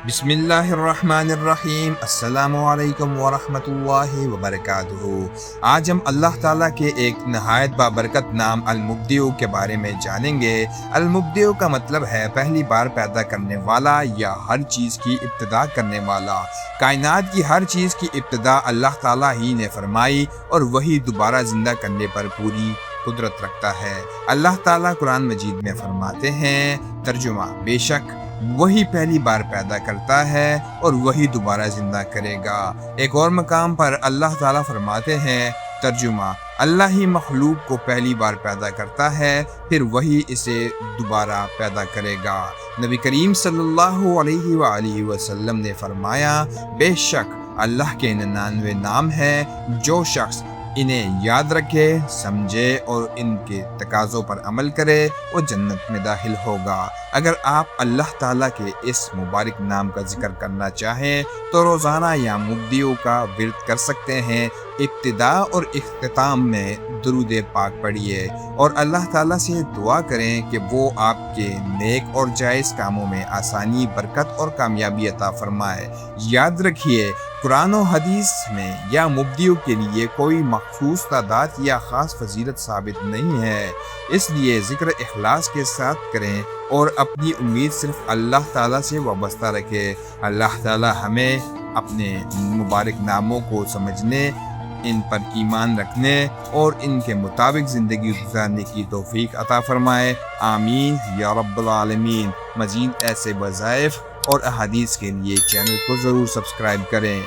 بسم اللہ الرحمن الرحیم۔ السلام علیکم ورحمۃ اللہ وبرکاتہ۔ آج ہم اللہ تعالیٰ کے ایک نہایت بابرکت نام المبدع کے بارے میں جانیں گے۔ المبدع کا مطلب ہے پہلی بار پیدا کرنے والا یا ہر چیز کی ابتدا کرنے والا۔ کائنات کی ہر چیز کی ابتدا اللہ تعالیٰ ہی نے فرمائی اور وہی دوبارہ زندہ کرنے پر پوری قدرت رکھتا ہے۔ اللہ تعالیٰ قرآن مجید میں فرماتے ہیں، ترجمہ: بے شک وہی پہلی بار پیدا کرتا ہے اور وہی دوبارہ زندہ کرے گا۔ ایک اور مقام پر اللہ تعالیٰ فرماتے ہیں، ترجمہ: اللہ ہی مخلوق کو پہلی بار پیدا کرتا ہے، پھر وہی اسے دوبارہ پیدا کرے گا۔ نبی کریم صلی اللہ علیہ وآلہ وسلم نے فرمایا، بے شک اللہ کے 99 نام ہیں، جو شخص انہیں یاد رکھے، سمجھے اور ان کے تقاضوں پر عمل کرے وہ جنت میں داخل ہوگا۔ اگر آپ اللہ تعالیٰ کے اس مبارک نام کا ذکر کرنا چاہیں تو روزانہ یا مبدع کا ورد کر سکتے ہیں۔ ابتدا اور اختتام میں درود پاک پڑھیے اور اللہ تعالیٰ سے دعا کریں کہ وہ آپ کے نیک اور جائز کاموں میں آسانی، برکت اور کامیابی عطا فرمائے۔ یاد رکھیے، قرآن و حدیث میں یا مبدع کے لیے کوئی مخصوص تعداد یا خاص فضیلت ثابت نہیں ہے، اس لیے ذکر اخلاص کے ساتھ کریں اور اپنی امید صرف اللہ تعالیٰ سے وابستہ رکھیں۔ اللہ تعالیٰ ہمیں اپنے مبارک ناموں کو سمجھنے، ان پر ایمان رکھنے اور ان کے مطابق زندگی گزارنے کی توفیق عطا فرمائے، آمین یا رب العالمین۔ مزید ایسے وظائف اور احادیث کے لیے چینل کو ضرور سبسکرائب کریں۔